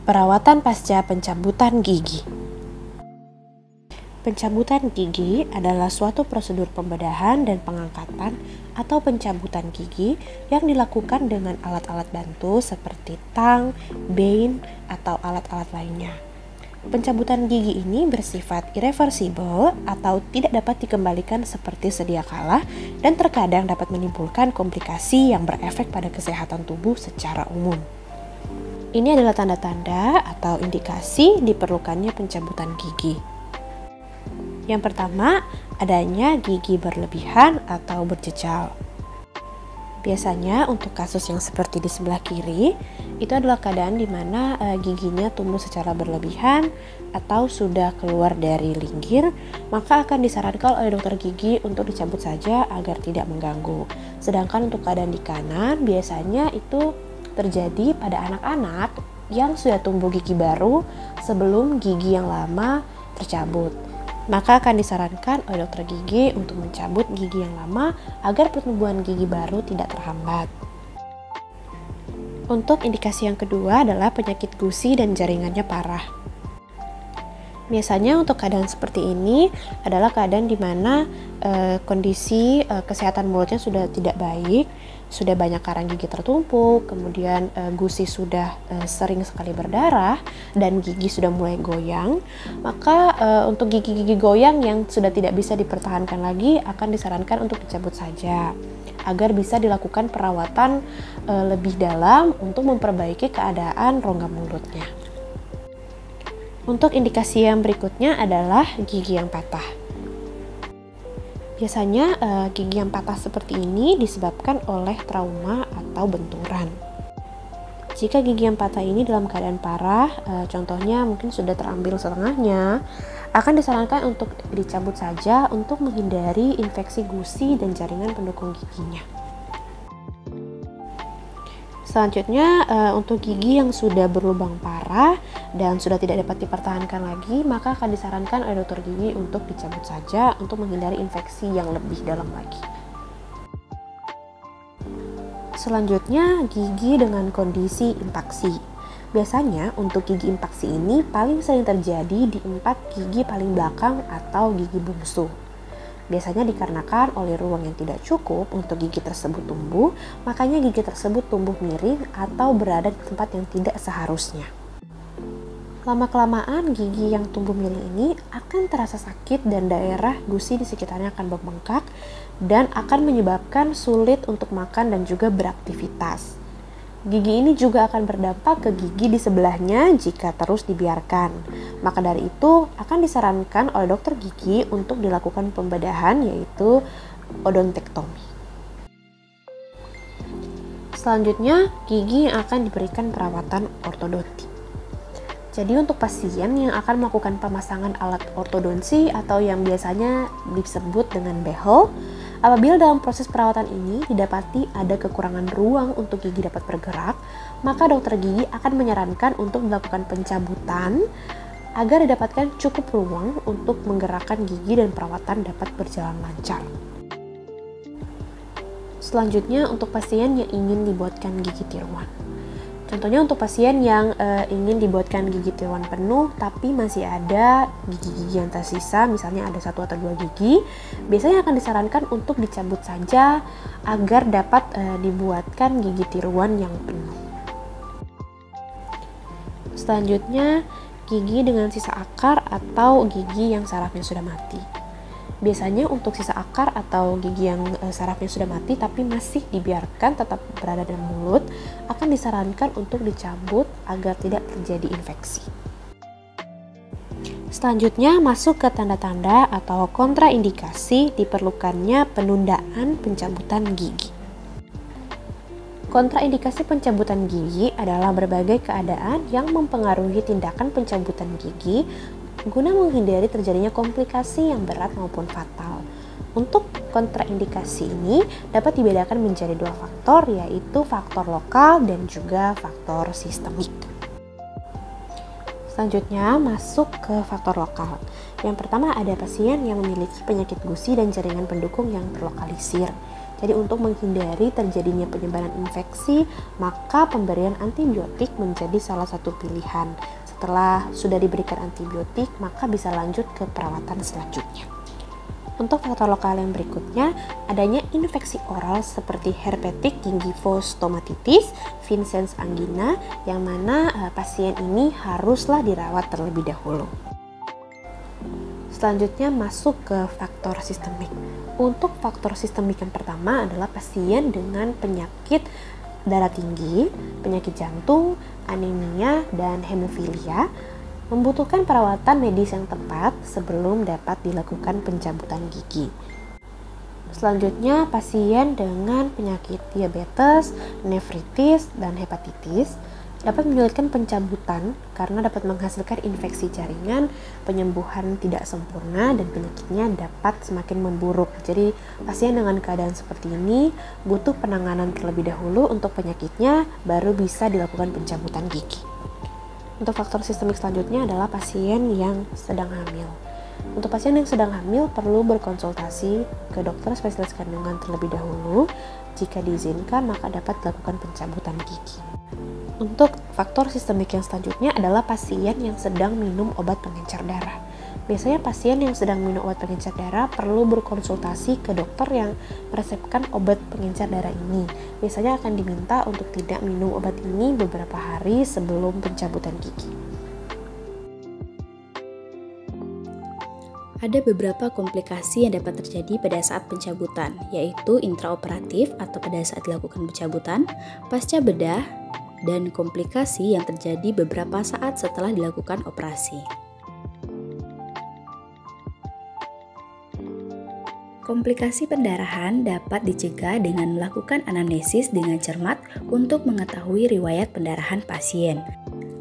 Perawatan pasca pencabutan gigi. Pencabutan gigi adalah suatu prosedur pembedahan dan pengangkatan atau pencabutan gigi yang dilakukan dengan alat-alat bantu seperti tang, bein, atau alat-alat lainnya. Pencabutan gigi ini bersifat irreversibel atau tidak dapat dikembalikan seperti sedia kala dan terkadang dapat menimbulkan komplikasi yang berefek pada kesehatan tubuh secara umum. Ini adalah tanda-tanda atau indikasi diperlukannya pencabutan gigi. Yang pertama, adanya gigi berlebihan atau berjejal. Biasanya untuk kasus yang seperti di sebelah kiri, itu adalah keadaan di mana giginya tumbuh secara berlebihan atau sudah keluar dari linggir, maka akan disarankan oleh dokter gigi untuk dicabut saja agar tidak mengganggu. Sedangkan untuk keadaan di kanan, biasanya itu terjadi pada anak-anak yang sudah tumbuh gigi baru sebelum gigi yang lama tercabut. Maka akan disarankan oleh dokter gigi untuk mencabut gigi yang lama agar pertumbuhan gigi baru tidak terhambat. Untuk indikasi yang kedua adalah penyakit gusi dan jaringannya parah. Biasanya untuk keadaan seperti ini adalah keadaan di mana kondisi kesehatan mulutnya sudah tidak baik, sudah banyak karang gigi tertumpuk, kemudian gusi sudah sering sekali berdarah dan gigi sudah mulai goyang. Maka untuk gigi-gigi goyang yang sudah tidak bisa dipertahankan lagi akan disarankan untuk dicabut saja agar bisa dilakukan perawatan lebih dalam untuk memperbaiki keadaan rongga mulutnya. Untuk indikasi yang berikutnya adalah gigi yang patah. Biasanya gigi yang patah seperti ini disebabkan oleh trauma atau benturan. Jika gigi yang patah ini dalam keadaan parah, contohnya mungkin sudah terambil setengahnya, akan disarankan untuk dicabut saja untuk menghindari infeksi gusi dan jaringan pendukung giginya. Selanjutnya, untuk gigi yang sudah berlubang parah dan sudah tidak dapat dipertahankan lagi, maka akan disarankan oleh dokter gigi untuk dicabut saja untuk menghindari infeksi yang lebih dalam lagi. Selanjutnya, gigi dengan kondisi impaksi. Biasanya untuk gigi impaksi ini paling sering terjadi di 4 gigi paling belakang atau gigi bungsu. Biasanya dikarenakan oleh ruang yang tidak cukup untuk gigi tersebut tumbuh, makanya gigi tersebut tumbuh miring atau berada di tempat yang tidak seharusnya. Lama-kelamaan gigi yang tumbuh miring ini akan terasa sakit dan daerah gusi di sekitarnya akan membengkak dan akan menyebabkan sulit untuk makan dan juga beraktivitas. Gigi ini juga akan berdampak ke gigi di sebelahnya jika terus dibiarkan. Maka dari itu akan disarankan oleh dokter gigi untuk dilakukan pembedahan, yaitu odontektomi. Selanjutnya, gigi yang akan diberikan perawatan ortodonti. Jadi untuk pasien yang akan melakukan pemasangan alat ortodonsi atau yang biasanya disebut dengan behel, apabila dalam proses perawatan ini didapati ada kekurangan ruang untuk gigi dapat bergerak, maka dokter gigi akan menyarankan untuk melakukan pencabutan agar didapatkan cukup ruang untuk menggerakkan gigi dan perawatan dapat berjalan lancar. Selanjutnya, untuk pasien yang ingin dibuatkan gigi tiruan. Contohnya untuk pasien yang ingin dibuatkan gigi tiruan penuh tapi masih ada gigi-gigi yang tersisa, misalnya ada 1 atau 2 gigi, biasanya akan disarankan untuk dicabut saja agar dapat dibuatkan gigi tiruan yang penuh. Selanjutnya, gigi dengan sisa akar atau gigi yang sarafnya sudah mati. Biasanya untuk sisa akar atau gigi yang sarafnya sudah mati tapi masih dibiarkan tetap berada dalam mulut, akan disarankan untuk dicabut agar tidak terjadi infeksi. Selanjutnya masuk ke tanda-tanda atau kontraindikasi diperlukannya penundaan pencabutan gigi. Kontraindikasi pencabutan gigi adalah berbagai keadaan yang mempengaruhi tindakan pencabutan gigi guna menghindari terjadinya komplikasi yang berat maupun fatal. Untuk kontraindikasi ini dapat dibedakan menjadi 2 faktor, yaitu faktor lokal dan juga faktor sistemik. Selanjutnya masuk ke faktor lokal. Yang pertama ada pasien yang memiliki penyakit gusi dan jaringan pendukung yang terlokalisir. Jadi untuk menghindari terjadinya penyebaran infeksi, maka pemberian antibiotik menjadi salah satu pilihan. Setelah sudah diberikan antibiotik, maka bisa lanjut ke perawatan selanjutnya. Untuk faktor lokal yang berikutnya, adanya infeksi oral seperti herpetik gingivostomatitis, Vincent's angina, yang mana pasien ini haruslah dirawat terlebih dahulu. Selanjutnya masuk ke faktor sistemik. Untuk faktor sistemik yang pertama adalah pasien dengan penyakit darah tinggi, penyakit jantung, anemia, dan hemofilia membutuhkan perawatan medis yang tepat sebelum dapat dilakukan pencabutan gigi. Selanjutnya, pasien dengan penyakit diabetes, nefritis, dan hepatitis dapat menyulitkan pencabutan karena dapat menghasilkan infeksi jaringan, penyembuhan tidak sempurna, dan penyakitnya dapat semakin memburuk. Jadi, pasien dengan keadaan seperti ini butuh penanganan terlebih dahulu untuk penyakitnya, baru bisa dilakukan pencabutan gigi. Untuk faktor sistemik selanjutnya adalah pasien yang sedang hamil. Untuk pasien yang sedang hamil perlu berkonsultasi ke dokter spesialis kandungan terlebih dahulu. Jika diizinkan, maka dapat dilakukan pencabutan gigi. Untuk faktor sistemik yang selanjutnya adalah pasien yang sedang minum obat pengencer darah. Biasanya pasien yang sedang minum obat pengencer darah perlu berkonsultasi ke dokter yang meresepkan obat pengencer darah ini. Biasanya akan diminta untuk tidak minum obat ini beberapa hari sebelum pencabutan gigi. Ada beberapa komplikasi yang dapat terjadi pada saat pencabutan, yaitu intraoperatif atau pada saat dilakukan pencabutan, pasca bedah, dan komplikasi yang terjadi beberapa saat setelah dilakukan operasi. Komplikasi pendarahan dapat dicegah dengan melakukan anamnesis dengan cermat untuk mengetahui riwayat pendarahan pasien.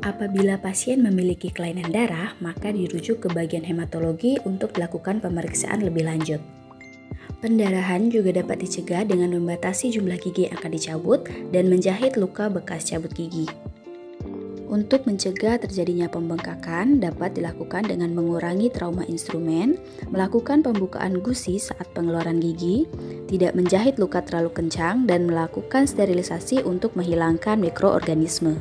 Apabila pasien memiliki kelainan darah, maka dirujuk ke bagian hematologi untuk dilakukan pemeriksaan lebih lanjut. Pendarahan juga dapat dicegah dengan membatasi jumlah gigi yang akan dicabut dan menjahit luka bekas cabut gigi. Untuk mencegah terjadinya pembengkakan dapat dilakukan dengan mengurangi trauma instrumen, melakukan pembukaan gusi saat pengeluaran gigi, tidak menjahit luka terlalu kencang, dan melakukan sterilisasi untuk menghilangkan mikroorganisme.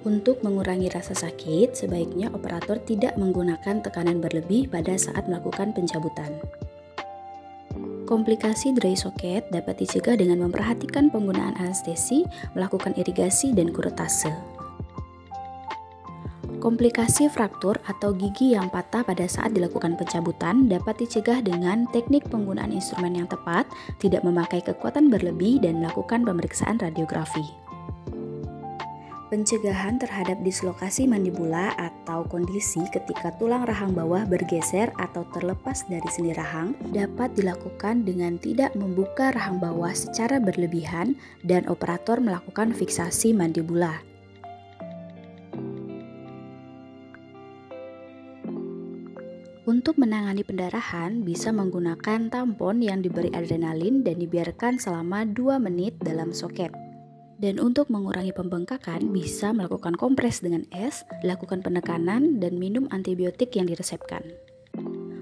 Untuk mengurangi rasa sakit, sebaiknya operator tidak menggunakan tekanan berlebih pada saat melakukan pencabutan. Komplikasi dry socket dapat dicegah dengan memperhatikan penggunaan anestesi, melakukan irigasi, dan kuretase. Komplikasi fraktur atau gigi yang patah pada saat dilakukan pencabutan dapat dicegah dengan teknik penggunaan instrumen yang tepat, tidak memakai kekuatan berlebih, dan melakukan pemeriksaan radiografi. Pencegahan terhadap dislokasi mandibula atau kondisi ketika tulang rahang bawah bergeser atau terlepas dari sendi rahang dapat dilakukan dengan tidak membuka rahang bawah secara berlebihan dan operator melakukan fiksasi mandibula. Untuk menangani pendarahan, bisa menggunakan tampon yang diberi adrenalin dan dibiarkan selama 2 menit dalam soket. Dan untuk mengurangi pembengkakan, bisa melakukan kompres dengan es, lakukan penekanan, dan minum antibiotik yang diresepkan.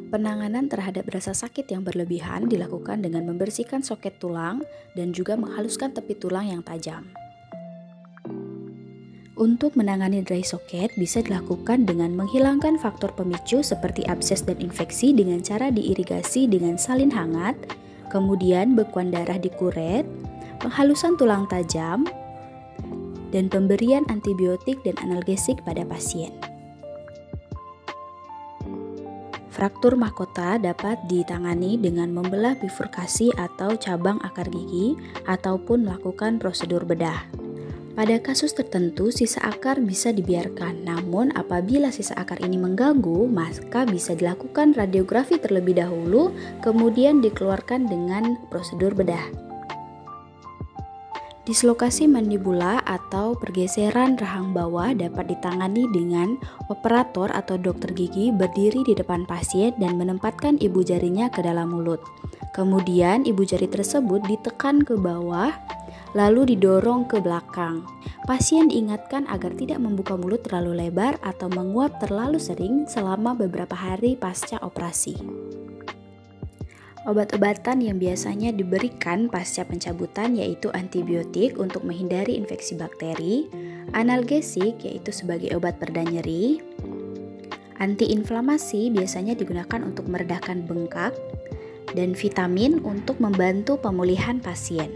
Penanganan terhadap rasa sakit yang berlebihan dilakukan dengan membersihkan soket tulang dan juga menghaluskan tepi tulang yang tajam. Untuk menangani dry socket bisa dilakukan dengan menghilangkan faktor pemicu seperti abses dan infeksi dengan cara diirigasi dengan salin hangat, kemudian bekuan darah dikuret, penghalusan tulang tajam, dan pemberian antibiotik dan analgesik pada pasien. Fraktur mahkota dapat ditangani dengan membelah bifurkasi atau cabang akar gigi ataupun melakukan prosedur bedah. Pada kasus tertentu, sisa akar bisa dibiarkan, namun apabila sisa akar ini mengganggu, maka bisa dilakukan radiografi terlebih dahulu, kemudian dikeluarkan dengan prosedur bedah. Dislokasi mandibula atau pergeseran rahang bawah dapat ditangani dengan operator atau dokter gigi berdiri di depan pasien dan menempatkan ibu jarinya ke dalam mulut. Kemudian ibu jari tersebut ditekan ke bawah, lalu didorong ke belakang. Pasien diingatkan agar tidak membuka mulut terlalu lebar atau menguap terlalu sering selama beberapa hari pasca operasi. Obat-obatan yang biasanya diberikan pasca pencabutan yaitu antibiotik untuk menghindari infeksi bakteri, analgesik yaitu sebagai obat pereda nyeri, antiinflamasi biasanya digunakan untuk meredakan bengkak, dan vitamin untuk membantu pemulihan pasien.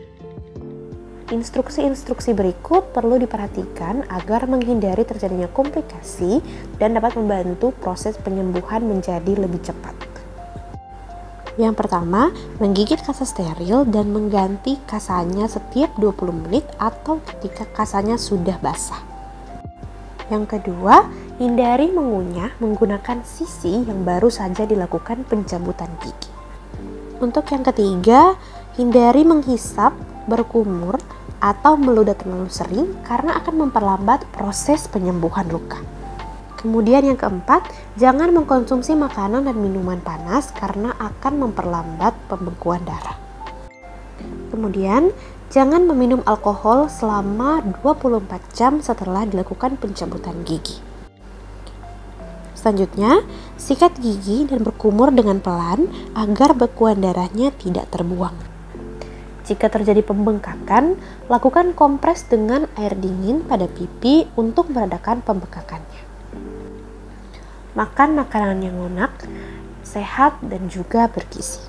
Instruksi-instruksi berikut perlu diperhatikan agar menghindari terjadinya komplikasi dan dapat membantu proses penyembuhan menjadi lebih cepat. Yang pertama, menggigit kasa steril dan mengganti kasanya setiap 20 menit atau ketika kasanya sudah basah. Yang kedua, hindari mengunyah menggunakan sisi yang baru saja dilakukan pencabutan gigi. Untuk yang ketiga, hindari menghisap, berkumur, atau meludah terlalu sering karena akan memperlambat proses penyembuhan luka. Kemudian yang keempat, jangan mengkonsumsi makanan dan minuman panas karena akan memperlambat pembekuan darah. Kemudian, jangan meminum alkohol selama 24 jam setelah dilakukan pencabutan gigi. Selanjutnya, sikat gigi dan berkumur dengan pelan agar bekuan darahnya tidak terbuang. Jika terjadi pembengkakan, lakukan kompres dengan air dingin pada pipi untuk meredakan pembengkakannya. Makan makanan yang lunak, sehat, dan juga bergizi.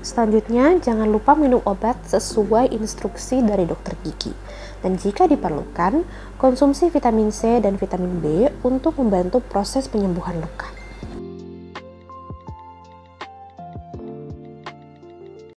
Selanjutnya, jangan lupa minum obat sesuai instruksi dari dokter gigi. Dan jika diperlukan, konsumsi vitamin C dan vitamin B untuk membantu proses penyembuhan luka.